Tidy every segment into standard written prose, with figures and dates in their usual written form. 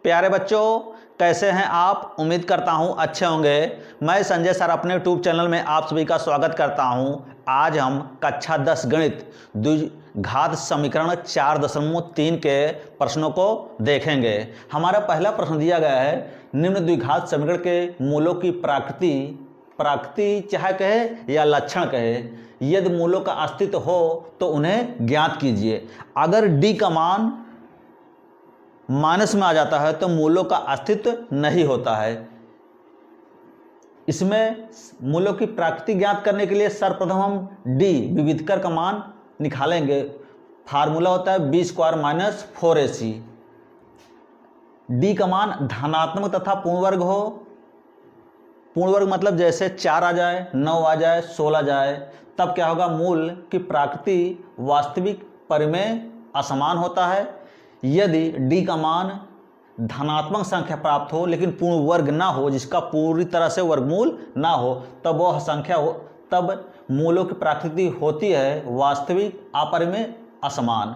प्यारे बच्चों, कैसे हैं आप? उम्मीद करता हूं अच्छे होंगे। मैं संजय सर अपने यूट्यूब चैनल में आप सभी का स्वागत करता हूं। आज हम कक्षा 10 गणित द्विघात समीकरण 4.3 के प्रश्नों को देखेंगे। हमारा पहला प्रश्न दिया गया है, निम्न द्विघात समीकरण के मूलों की प्राकृति चाहे कहे या लक्षण कहे, यदि मूलों का अस्तित्व हो तो उन्हें ज्ञात कीजिए। अगर डी का मान माइनस में आ जाता है तो मूलों का अस्तित्व नहीं होता है। इसमें मूलों की प्राकृति ज्ञात करने के लिए सर्वप्रथम हम डी विविधकर का मान निकालेंगे। फार्मूला होता है B square minus 4ac। D का मान धनात्मक तथा पूर्ण वर्ग हो। पूर्ण वर्ग मतलब जैसे 4 आ जाए, 9 आ जाए, 16 जाए, तब क्या होगा? मूल की प्राकृति वास्तविक परिमेय असमान होता है। यदि डी का मान धनात्मक संख्या प्राप्त हो लेकिन पूर्ण वर्ग ना हो, जिसका पूरी तरह से वर्गमूल ना हो, तब वह संख्या हो, तब मूलों की प्राकृति होती है वास्तविक अपरिमेय असमान।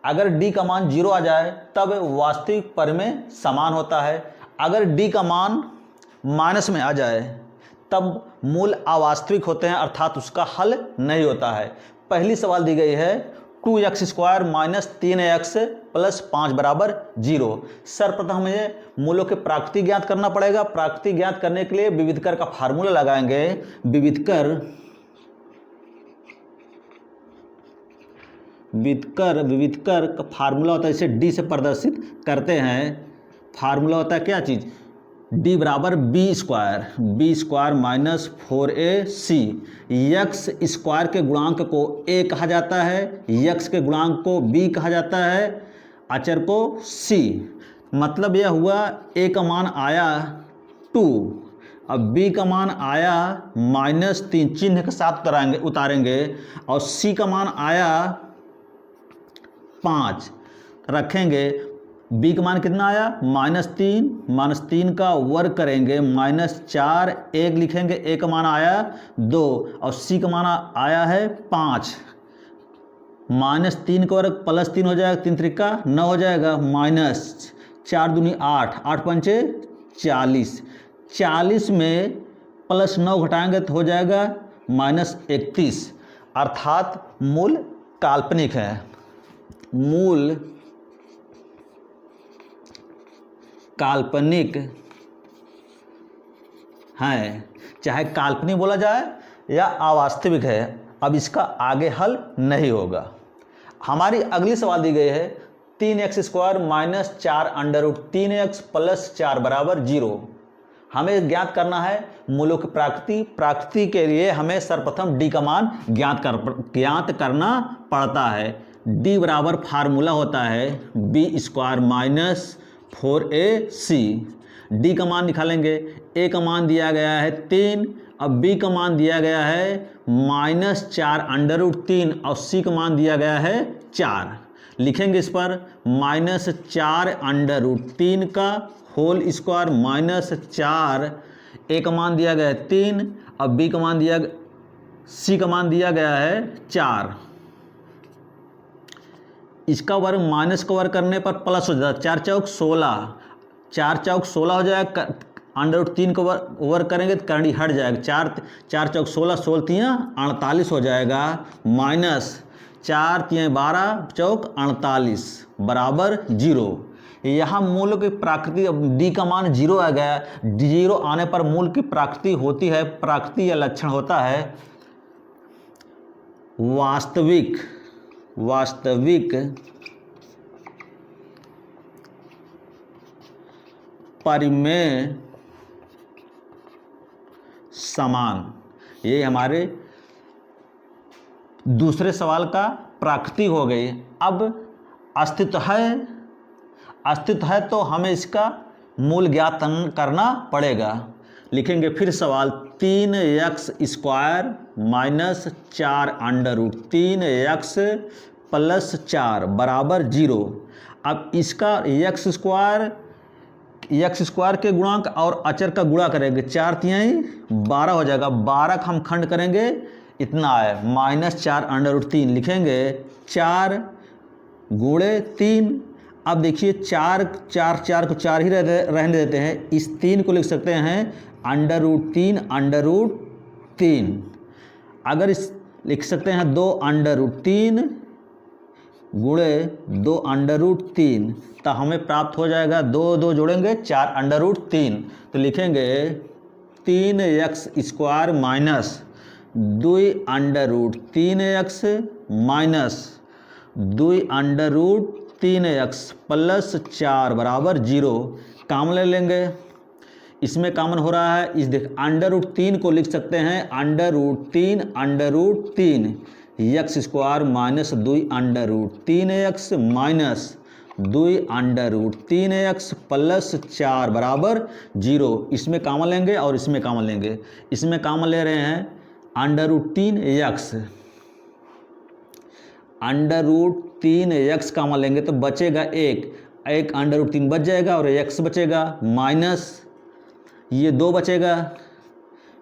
अगर डी का मान 0 आ जाए तब वास्तविक परिमेय समान होता है। अगर डी का मान माइनस में आ जाए तब मूल अवास्तविक होते हैं, अर्थात उसका हल नहीं होता है। पहली सवाल दी गई है 2x square minus 3x plus 5 बराबर 0। सर्वप्रथम हमें मूलों के प्राकृति ज्ञात करना पड़ेगा। प्राकृति ज्ञात करने के लिए विविधकर का फार्मूला लगाएंगे। विविधकर का फार्मूला होता है, इसे डी से प्रदर्शित करते हैं। फार्मूला होता है क्या चीज़? डी बराबर B square minus 4ac। X square के गुणांक को a कहा जाता है, यक्स के गुणांक को b कहा जाता है, अचर को c। मतलब यह हुआ a का मान आया 2, अब b का मान आया -3, चिन्ह के साथ उतारेंगे, और c का मान आया 5 रखेंगे। b का मान कितना आया? -3 का वर्ग करेंगे, -4, 1 लिखेंगे, a का मान आया 2 और c का मान आया है 5। -3 का वर्ग +3 हो जाएगा, 3 त्रिका 9 हो जाएगा, -4 दूनी 8, 8 पंचे 40, 40 में +9 घटाएंगे तो हो जाएगा -31, अर्थात मूल काल्पनिक है। मूल काल्पनिक है, चाहे काल्पनिक बोला जाए या अवास्तविक है। अब इसका आगे हल नहीं होगा। हमारी अगली सवाल दी गई है 3x square minus 4 under root 3x plus 4 बराबर 0। हमें ज्ञात करना है मूलों की प्राकृति के लिए हमें सर्वप्रथम डी का मान ज्ञात करना पड़ता है। डी बराबर फार्मूला होता है B square minus 4ac। D का मान निकालेंगे। a का मान दिया गया है 3, अब b का मान दिया गया है -4 अंडर रूट 3 और c का मान दिया गया है 4। लिखेंगे इस पर -4 अंडर रूट 3 का होल स्क्वायर -4, a का मान दिया गया है 3, अब b का मान c का मान दिया गया है 4। इसका वर्ग माइनस का वर्ग करने पर प्लस हो जाता है, 4 चौक 16, 4 चौक 16 हो जाएगा। अंडर रूट 3 को वर्ग करेंगे तो करंडी हट जाएगा, 4 चौक 16, 16 तियाँ 48 हो जाएगा, -4 तियाँ 12 चौक 48 बराबर 0। यहाँ मूल की प्राकृति, अब डी का मान 0 आ गया। 0 आने पर मूल की प्राकृति होती है, प्राकृति या लक्षण होता है वास्तविक परिमेय समान। ये हमारे दूसरे सवाल का प्राकृति हो गई। अब अस्तित्व है तो हमें इसका मूल ज्ञात करना पड़ेगा। लिखेंगे फिर सवाल 3x square minus 4 under root 3x plus 4 बराबर 0। अब इसका x स्क्वायर के गुणांक और अचर का गुणा करेंगे, 4 तिहाई 12 हो जाएगा, 12 का हम खंड करेंगे इतना है -4 अंडर रूट 3। लिखेंगे 4 गुणे 3, अब देखिए 4 4 4 को 4 ही रहने देते हैं। इस 3 को लिख सकते हैं √3 √3। अगर इस लिख सकते हैं 2 √3 गुणे 2 √3, तो हमें प्राप्त हो जाएगा 2 2 जोड़ेंगे 4 √3, तो लिखेंगे 3x² minus 2 √3x minus 2 √3x plus 4 बराबर 0। कॉमन ले लेंगे, इसमें कॉमन हो रहा है। इस देख √3 को लिख सकते हैं √3 √3 x² minus 2 √3x minus 2 √3x plus 4 बराबर 0। इसमें कॉमन लेंगे और इसमें कॉमन लेंगे। इसमें कॉमन ले रहे हैं √3x, √3x कॉमन लेंगे तो बचेगा एक √3 बच जाएगा और x बचेगा, माइनस ये 2 बचेगा,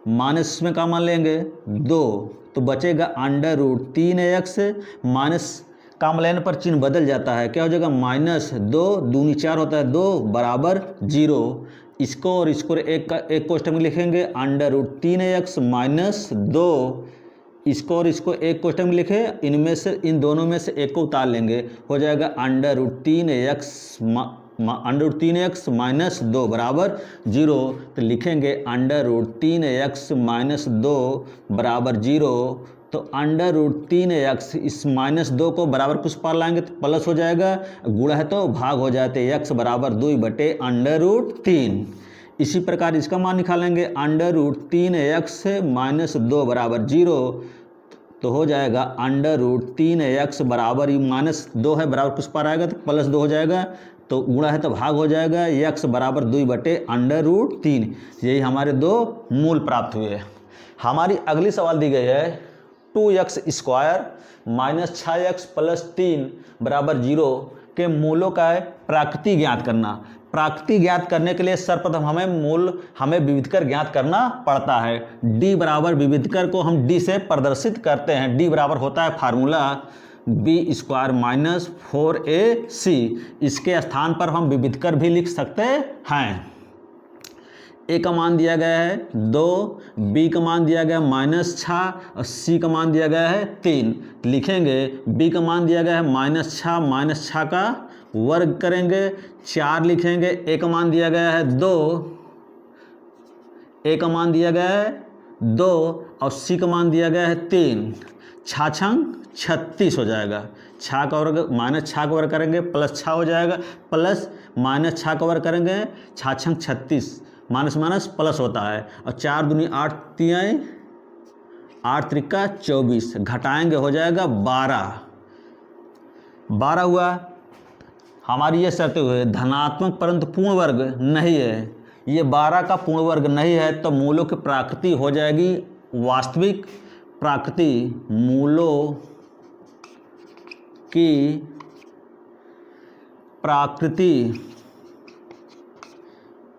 माइनस में कॉमन लेंगे 2 तो बचेगा √3x माइनस कॉमन लेने पर चिन्ह बदल जाता है, क्या हो जाएगा -2 दूनी 4 होता है 2 बराबर 0। इसको और इसको एक कोष्ठक में लिखेंगे √3x माइनस 2, इसको और इसको एक कोष्ठक में लिखे, इनमें से इन दोनों में से एक को उतार लेंगे, हो जाएगा √3x माइनस 2 बराबर 0। तो लिखेंगे √3x माइनस 2 बराबर 0। तो √3x इस -2 को बराबर कुछ पार लाएंगे तो प्लस हो जाएगा, गुणा है तो भाग हो जाते x बराबर 2/√3। इसी प्रकार इसका मान निकालेंगे √3x माइनस 2 बराबर 0, तो हो जाएगा √3x बराबर -2 है, बराबर कुछ पार आएगा तो प्लस 2 हो जाएगा, तो गुणा है तो भाग हो जाएगा, x बराबर 2/√3। यही हमारे 2 मूल प्राप्त हुए। हमारी अगली सवाल दी गई है 2x² माइनस 6x प्लस 3 बराबर 0 के मूलों का प्राकृतिक ज्ञात करना। प्राकृतिक ज्ञात करने के लिए सर्वप्रथम हमें विविधकर ज्ञात करना पड़ता है। d बराबर विविधकर को हम d से प्रदर्शित करते हैं। d बराबर होता है फार्मूला b² माइनस 4ac। इसके स्थान पर हम विविधकर भी लिख सकते हैं। a का मान दिया गया है 2, b का मान दिया गया है -6 और c का मान दिया गया है 3। लिखेंगे b का मान दिया गया है -6 का वर्ग करेंगे 4 लिखेंगे, a का मान दिया गया है 2, a का मान दिया गया है 2 और c का मान दिया गया है 3, 6 36 हो जाएगा। 6 का वर्ग -6 का वर्ग करेंगे प्लस 6 हो जाएगा, प्लस -6 का वर्ग करेंगे 6 36, माइनस प्लस होता है, और 4 दूनी 8 3 8 त्रिका 24, घटाएंगे हो जाएगा 12 हुआ। हमारी ये शर्त हुई धनात्मक परंतु पूर्ण वर्ग नहीं है, ये 12 का पूर्ण वर्ग नहीं है, तो मूलों की प्राकृति हो जाएगी वास्तविक प्राकृति। मूलों की प्राकृति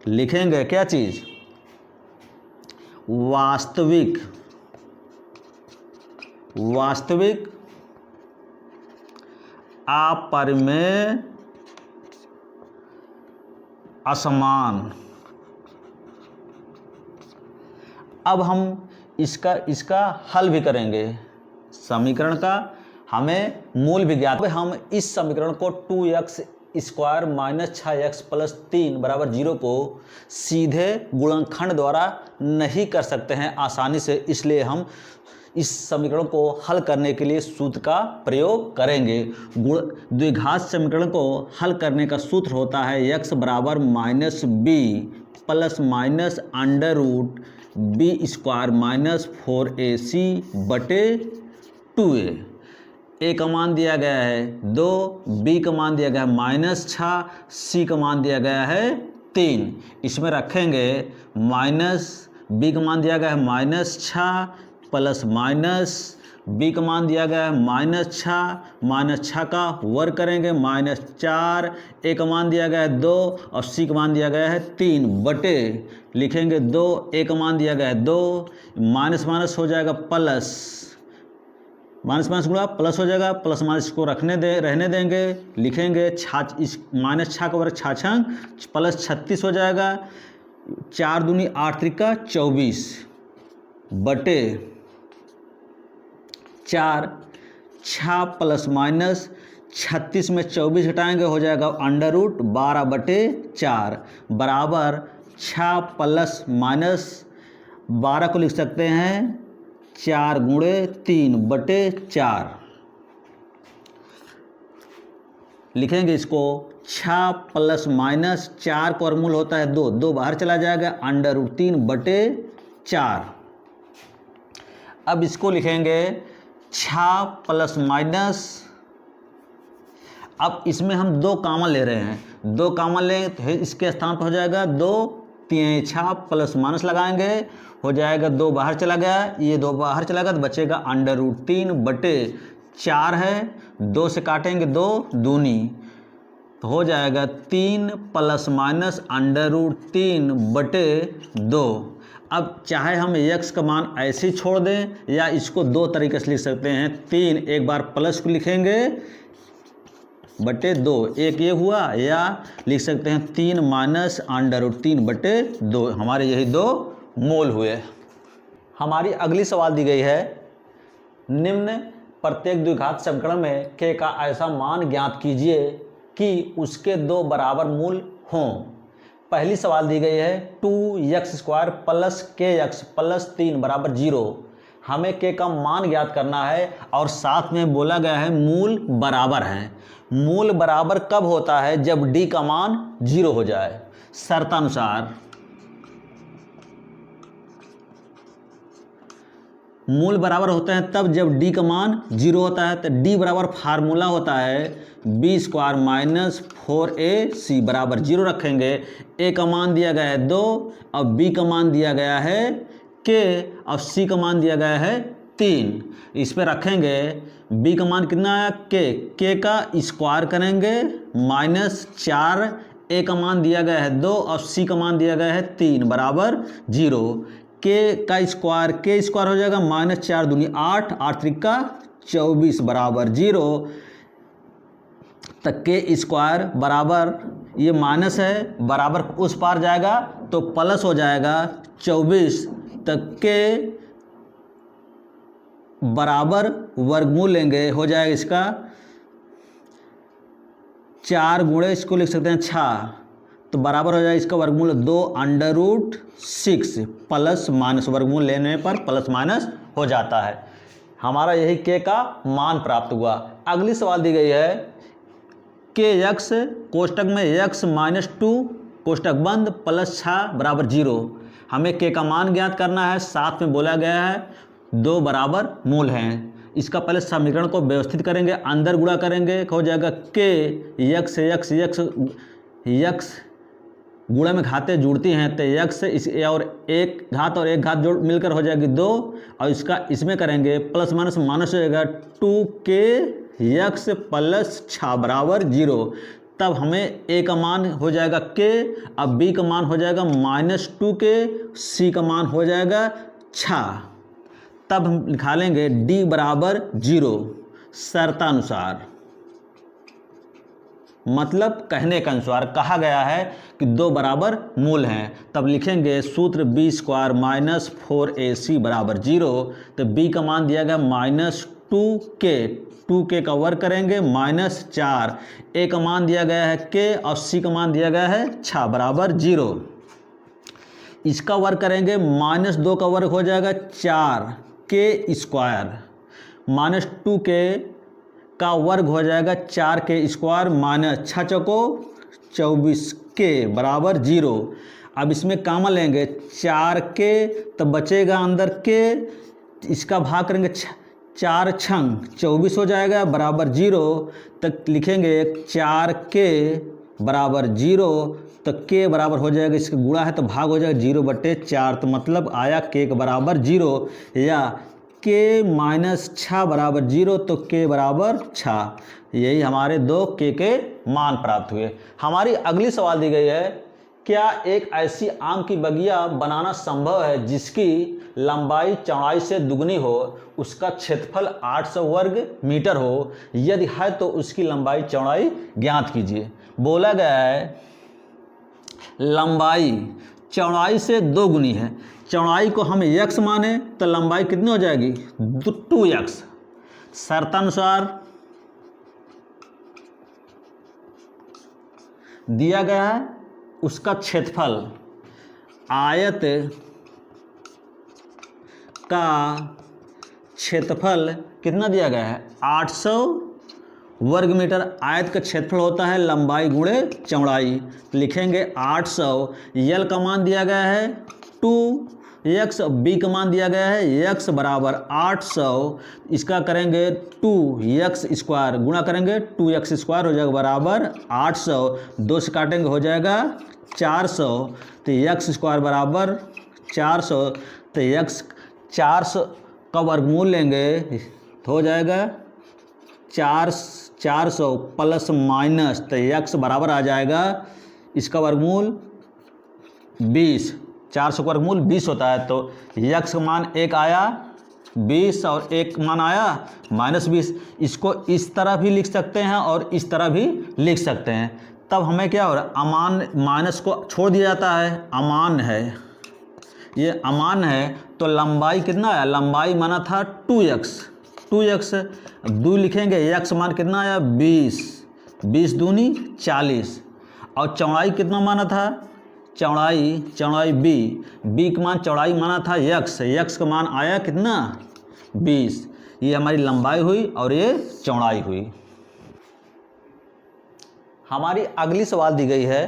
लिखेंगे क्या चीज, वास्तविक अपरिमेय असमान। अब हम इसका हल भी करेंगे। समीकरण का हमें मूल भी ज्ञात है। हम इस समीकरण को 2x² माइनस 6x प्लस 3 बराबर 0 को सीधे गुणनखंड द्वारा नहीं कर सकते हैं आसानी से, इसलिए हम इस समीकरण को हल करने के लिए सूत्र का प्रयोग करेंगे। द्विघात समीकरण को हल करने का सूत्र होता है x बराबर -b plus minus √b² minus 4ac बटे 2a। a का मान दिया गया है 2, b का मान दिया गया है -6, c का मान दिया गया है 3। इसमें रखेंगे b का मान दिया गया है -6 प्लस माइनस b का मान दिया गया है -6 का वर्ग करेंगे -4, a का मान दिया गया है 2 और c का मान दिया गया है 3 बटे लिखेंगे 2, a का मान दिया गया है 2, माइनस हो जाएगा प्लस माइनस माइनस गुणा प्लस हो जाएगा, प्लस माइनस को रहने देंगे, लिखेंगे इस माइनस 6 का वर्ग 6 प्लस 36 हो जाएगा, 4 दूनी 8 त्रिका 24 बटे 4, 6 प्लस माइनस 36 में 24 घटाएंगे हो जाएगा अंडर रूट 12 बटे 4 बराबर 6 प्लस माइनस 12 को लिख सकते हैं 4 गुणे 3 बटे 4, लिखेंगे इसको 6 प्लस माइनस 4 का वर्गमूल होता है 2, 2 बाहर चला जाएगा अंडर रूट 3 बटे 4। अब इसको लिखेंगे 6 प्लस माइनस, अब इसमें हम 2 कॉमन ले रहे हैं, 2 कॉमन लें तो इसके स्थान पर हो जाएगा 2, 3 6 प्लस माइनस लगाएंगे हो जाएगा 2 बाहर चला गया, ये 2 बाहर चला गया तो बचेगा अंडर रूट 3 बटे 4 है, 2 से काटेंगे 2 दूनी तो हो जाएगा 3 प्लस माइनस अंडर रूट 3 बटे 2। अब चाहे हम x का मान ऐसे ही छोड़ दें या इसको 2 तरीके से लिख सकते हैं, 3 एक बार प्लस को लिखेंगे बटे 2, एक ये हुआ, या लिख सकते हैं 3 माइनस अंडर रूट 3 बटे 2, हमारे यही 2 मोल हुए। हमारी अगली सवाल दी गई है, निम्न प्रत्येक द्विघात समीकरण में k का ऐसा मान ज्ञात कीजिए कि उसके 2 बराबर मूल हों। पहली सवाल दी गई है 2x² प्लस kx प्लस 3 बराबर 0। हमें k का मान ज्ञात करना है और साथ में बोला गया है मूल बराबर है। मूल बराबर कब होता है? जब d का मान 0 हो जाए। शर्तानुसार मूल बराबर होते हैं तब जब d का मान 0 होता है। तो d बराबर फार्मूला होता है b² माइनस 4ac बराबर 0 रखेंगे। a का मान दिया गया है 2 और b का मान दिया गया है k और c का मान दिया गया है 3। इस पे रखेंगे b का मान कितना है k का स्क्वायर करेंगे माइनस 4, a का मान दिया गया है 2 और c का मान दिया गया है 3 बराबर 0। k का स्क्वायर हो जाएगा माइनस 4 दूनी 8, 8 त्रिका 24 बराबर 0। तक के स्क्वायर बराबर ये माइनस है, बराबर उस पार जाएगा तो प्लस हो जाएगा 24। तक के बराबर वर्गमूल लेंगे हो जाएगा इसका 4 गुणे इसको लिख सकते हैं 6 तो बराबर हो जाएगा इसका वर्गमूल 2 अंडर रूट 6 प्लस माइनस, वर्गमूल लेने पर प्लस माइनस हो जाता है। हमारा यही k का मान प्राप्त हुआ। अगली सवाल दी गई है kx कोष्टक में x माइनस 2 कोष्टक बंद प्लस 6 बराबर 0। हमें k का मान ज्ञात करना है। साथ में बोला गया है 2 बराबर मूल हैं। इसका पहले समीकरण को व्यवस्थित करेंगे, अंदर गुणा करेंगे हो जाएगा k x गुणा में घातें जुड़ती हैं तो x इस और एक घात और एक घात जोड़ मिलकर हो जाएगी 2 और इसका इसमें करेंगे प्लस माइनस माइनस हो जाएगा 2kx प्लस 6 बराबर 0। तब हमें a का मान हो जाएगा k, अब b का मान हो जाएगा माइनस 2k, c का मान हो जाएगा 6। तब हम लिखा लेंगे d बराबर 0 शर्तानुसार, मतलब कहने के अनुसार कहा गया है कि 2 बराबर मूल हैं। तब लिखेंगे सूत्र b² माइनस 4ac बराबर 0। तो b का मान दिया गया माइनस 2k का वर्ग करेंगे माइनस 4, a का मान दिया गया है k और c का मान दिया गया है 6 बराबर 0। इसका वर्ग करेंगे माइनस 2 का वर्ग हो जाएगा 4k² माइनस 2k का वर्ग हो जाएगा 4k² माइनस 6 चौको 24k बराबर 0। अब इसमें कॉमन लेंगे 4k तो बचेगा अंदर k, इसका भाग करेंगे 4 छंग 24 हो जाएगा बराबर 0। तक लिखेंगे 4k बराबर 0 तो k बराबर हो जाएगा, इसका गुणा है तो भाग हो जाएगा 0 बटे 4। तो मतलब आया k के बराबर 0 या k माइनस 6 बराबर 0 तो k बराबर 6। यही हमारे 2 k के मान प्राप्त हुए। हमारी अगली सवाल दी गई है क्या एक ऐसी आम की बगिया बनाना संभव है जिसकी लंबाई चौड़ाई से दुगनी हो, उसका क्षेत्रफल 800 वर्ग मीटर हो? यदि है तो उसकी लंबाई चौड़ाई ज्ञात कीजिए। बोला गया है लंबाई चौड़ाई से दो गुनी है, चौड़ाई को हम x माने तो लंबाई कितनी हो जाएगी 2x। शर्तानुसार दिया गया है उसका क्षेत्रफल आयत का क्षेत्रफल कितना दिया गया है 800 वर्ग मीटर। आयत का क्षेत्रफल होता है लंबाई गुणे चौड़ाई, लिखेंगे 800। यल का मान दिया गया है 2x, बी का मान दिया गया है x बराबर 800। इसका करेंगे 2x स्क्वायर, गुणा करेंगे 2x स्क्वायर हो जाएगा बराबर 800। 2 से काटेंगे हो जाएगा 400, तो x स्क्वायर बराबर 400। तो x 400 का वर्गमूल लेंगे तो हो जाएगा 400 प्लस माइनस, तो x बराबर आ जाएगा इसका वर्गमूल 20। 400 का वर्गमूल 20 होता है, तो x का मान 1 आया 20 और 1 मान आया -20। इसको इस तरह भी लिख सकते हैं और इस तरह भी लिख सकते हैं। तब हमें क्या हो रहा है, अमान माइनस को छोड़ दिया जाता है, अमान है, ये अमान है। तो लंबाई कितना आया, लंबाई माना था 2x, 2 लिखेंगे, x मान कितना आया 20 दूनी 40। और चौड़ाई कितना माना था, चौड़ाई b का मान चौड़ाई माना था x का मान आया कितना 20। ये हमारी लंबाई हुई और ये चौड़ाई हुई। हमारी अगली सवाल दी गई है,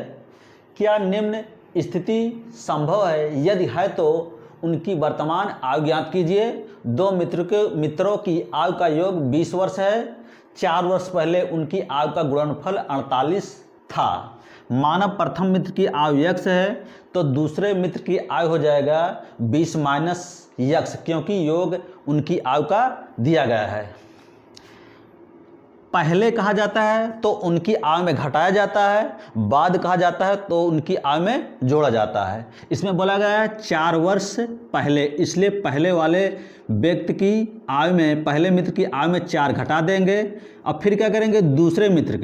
क्या निम्न स्थिति संभव है? यदि है तो उनकी वर्तमान आयु ज्ञात कीजिए। दो मित्रों की आयु का योग 20 वर्ष है। 4 वर्ष पहले उनकी आयु का गुणनफल 48 था। मानव प्रथम मित्र की आयु x है, तो दूसरे मित्र की आयु हो जाएगा 20 माइनस x, क्योंकि योग उनकी आयु का दिया गया है। पहले कहा जाता है तो उनकी आयु में घटाया जाता है, बाद कहा जाता है तो उनकी आयु में जोड़ा जाता है। इसमें बोला गया है 4 वर्ष पहले, इसलिए पहले वाले व्यक्ति की आयु में, पहले मित्र की आयु में 4 घटा देंगे। अब फिर क्या करेंगे, दूसरे मित्र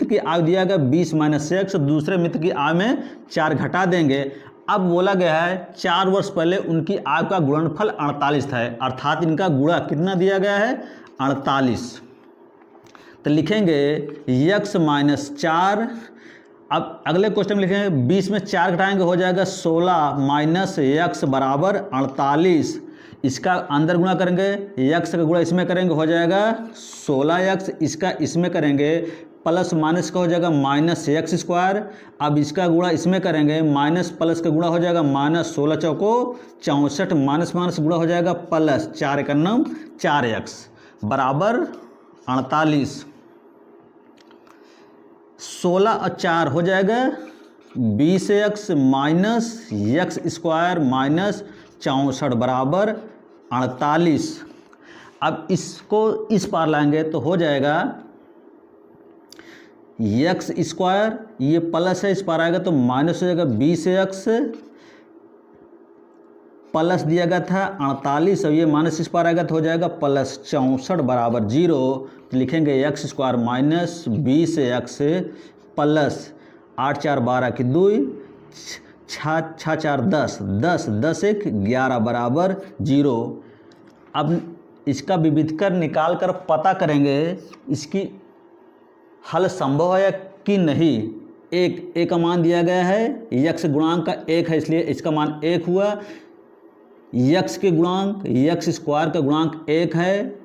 की आयु दिया गया 20 माइनस x, दूसरे मित्र की आयु में 4 घटा देंगे। अब बोला गया है 4 वर्ष पहले उनकी आयु का गुणनफल 48 था, अर्थात इनका गुणा कितना दिया गया है 48। तो लिखेंगे x माइनस 4। अब अगले क्वेश्चन में लिखेंगे 20 में 4 घटाएंगे हो जाएगा 16 माइनस x बराबर 48। इसका अंदर गुणा करेंगे, x का गुणा इसमें करेंगे हो जाएगा 16x, इसका इसमें करेंगे प्लस माइनस का हो जाएगा माइनस x स्क्वायर। अब इसका गुणा इसमें करेंगे, माइनस प्लस का गुणा हो जाएगा माइनस 16 चौको 64, माइनस माइनस गुणा हो जाएगा प्लस 4 एक 4x बराबर 48। 16 और 4 हो जाएगा 20x minus x square minus 64 बराबर 48। अब इसको इस पार लाएंगे तो हो जाएगा x स्क्वायर, ये प्लस है, इस पार आएगा तो माइनस हो जाएगा 20x प्लस दिया गया था 48, और ये माइनस इस पार आएगा तो हो जाएगा प्लस 64 बराबर 0। तो लिखेंगे x square minus 20x plus 8 4 12 की 2, 6 4 10 10 1 11 बराबर 0। अब इसका विविधकर निकाल कर पता करेंगे इसकी हल संभव है कि नहीं। एक का मान दिया गया है, x गुणांक का 1 है इसलिए इसका मान 1 हुआ। x के गुणांक, x स्क्वायर का गुणांक 1 है,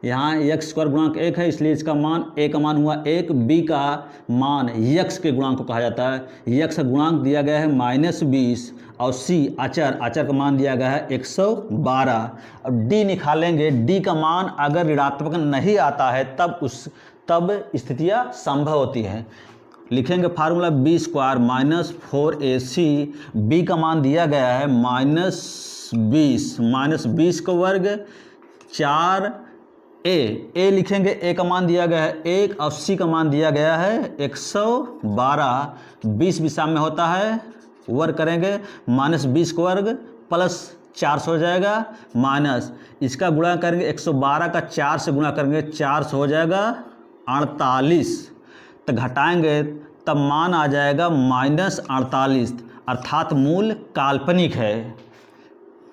यहाँ x स्क्वायर गुणांक 1 है इसलिए इसका मान a का मान हुआ 1। b का मान x के गुणांक को कहा जाता है। x का गुणांक दिया गया है -20 और c अचर का मान दिया गया है 112। अब d निकालेंगे, d का मान अगर ऋणात्मक नहीं आता है तब स्थितियाँ संभव होती हैं। लिखेंगे formula b square minus 4ac, b का मान दिया गया है -20 का वर्ग 4 ए लिखेंगे, ए का मान दिया गया है 1 और सी का मान दिया गया है 112। 20 भी सामने होता है, वर्ग करेंगे -20 का वर्ग प्लस 400 हो जाएगा, माइनस इसका गुणा करेंगे 112 का 4 से गुणा करेंगे 400 हो जाएगा 48। तो घटाएंगे तब मान आ जाएगा -48, अर्थात मूल काल्पनिक है,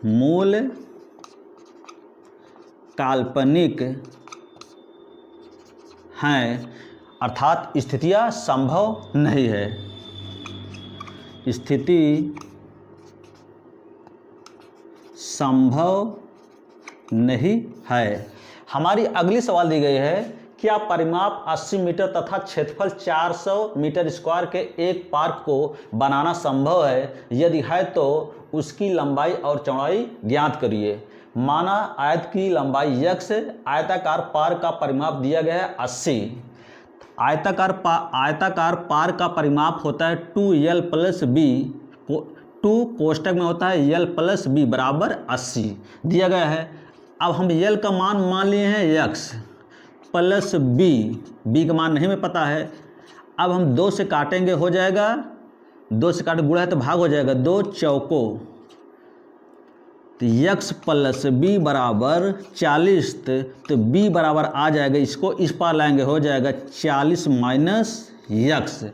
मूल काल्पनिक हैं, अर्थात स्थितियाँ संभव नहीं है, स्थिति संभव नहीं है। हमारी अगली सवाल दी गई है, क्या परिमाप 80 मीटर तथा क्षेत्रफल 400 मीटर स्क्वायर के एक पार्क को बनाना संभव है? यदि है तो उसकी लंबाई और चौड़ाई ज्ञात करिए। माना आयत की लंबाई x, आयताकार पार्क का परिमाप दिया गया है 80। आयताकार पार्क का परिमाप होता है 2l + b, 2 कोष्टक में होता है l + b बराबर 80 दिया गया है। अब हम l का मान लिए हैं x प्लस b का मान नहीं हमें पता है। अब हम 2 से काटेंगे, हो जाएगा 2 से काटे गुणा है तो भाग हो जाएगा, 2 चौको, तो x प्लस b बराबर 40, तो b बराबर आ जाएगा, इसको इस पार लाएंगे हो जाएगा 40 माइनस x।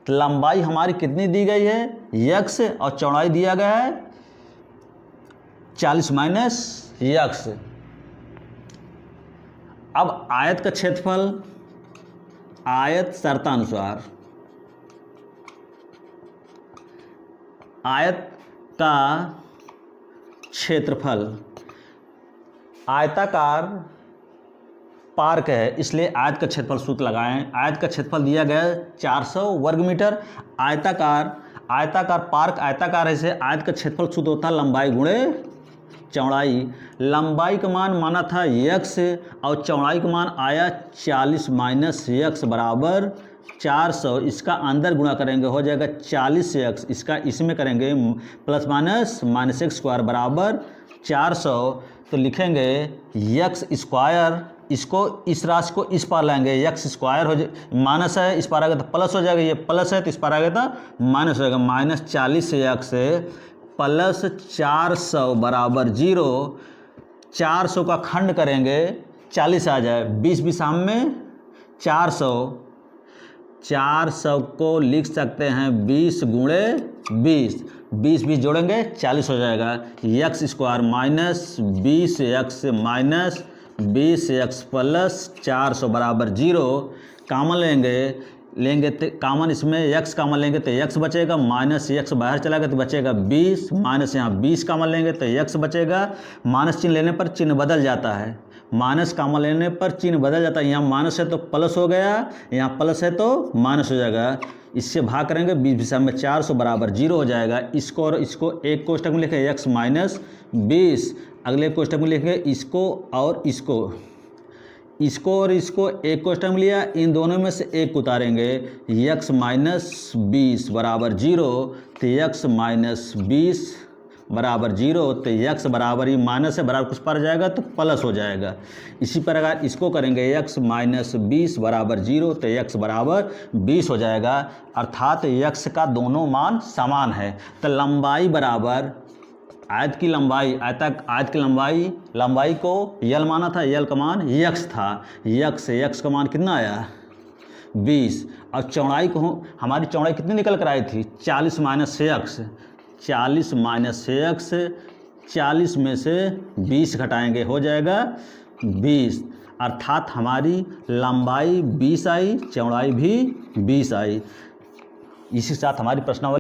तो लंबाई हमारी कितनी दी गई है x और चौड़ाई दिया गया है 40 माइनस x। अब आयत का क्षेत्रफल, आयत शर्तानुसार, आयत का क्षेत्रफल, आयताकार पार्क है इसलिए आयत का क्षेत्रफल सूत्र लगाएं। आयत का क्षेत्रफल दिया गया है 400 वर्ग मीटर। आयताकार पार्क आयताकार है, से आयत का क्षेत्रफल सूत्र होता है लंबाई गुणे चौड़ाई। लंबाई का मान माना था x और चौड़ाई का मान आया 40 माइनस x बराबर 400। इसका अंदर गुणा करेंगे हो जाएगा 40x, इसका इसमें करेंगे प्लस माइनस x स्क्वायर बराबर 400। तो लिखेंगे x स्क्वायर, इसको इस राशि को इस पार लाएंगे, x स्क्वायर हो जाए, माइनस है इस पार आ गया तो प्लस हो जाएगा, ये प्लस है तो इस पार आ गया तो माइनस हो जाएगा, -40x प्लस 400 बराबर 0। 400 का खंड करेंगे 40 आ जाए, 20 भी सामने 400 को लिख सकते हैं 20 गुणे 20, 20 जोड़ेंगे 40 हो जाएगा। x square minus 20x minus 20x plus 400 बराबर 0। कामन लेंगे तो कामन इसमें x कामन लेंगे तो x बचेगा, माइनस x बाहर चला गया तो बचेगा 20, माइनस यहाँ 20 कामन लेंगे तो x बचेगा। माइनस चिन्ह लेने पर चिन्ह बदल जाता है, माइनस कामन लेने पर चिन्ह बदल जाता है, यहाँ माइनस है तो प्लस हो गया, यहाँ प्लस है तो माइनस हो जाएगा। इससे भाग करेंगे 20 दिशा में 400 बराबर 0 हो जाएगा। इसको और इसको एक कोष्टक में लिखेंगे x माइनस 20, अगले कोष्टक में लिखेंगे इसको और इसको और इसको एक कोष्टक में लिया, इन दोनों में से एक उतारेंगे, x माइनस 20 बराबर 0, तो x माइनस 20 बराबर 0, तो x बराबर ही माइनस है बराबर कुछ पर जाएगा तो प्लस हो जाएगा। इसी प्रकार इसको करेंगे x माइनस 20 बराबर 0, तो x बराबर 20 हो जाएगा, अर्थात x का दोनों मान समान है। तो लंबाई बराबर आयत की लंबाई को यल माना था, यल का मान x था, x का मान कितना आया 20, और चौड़ाई को हमारी चौड़ाई कितनी निकल कर आई थी 40 माइनस x, 40 में से 20 घटाएंगे हो जाएगा 20, अर्थात हमारी लंबाई 20 आई, चौड़ाई भी 20 आई। इसी के साथ हमारी प्रश्नावली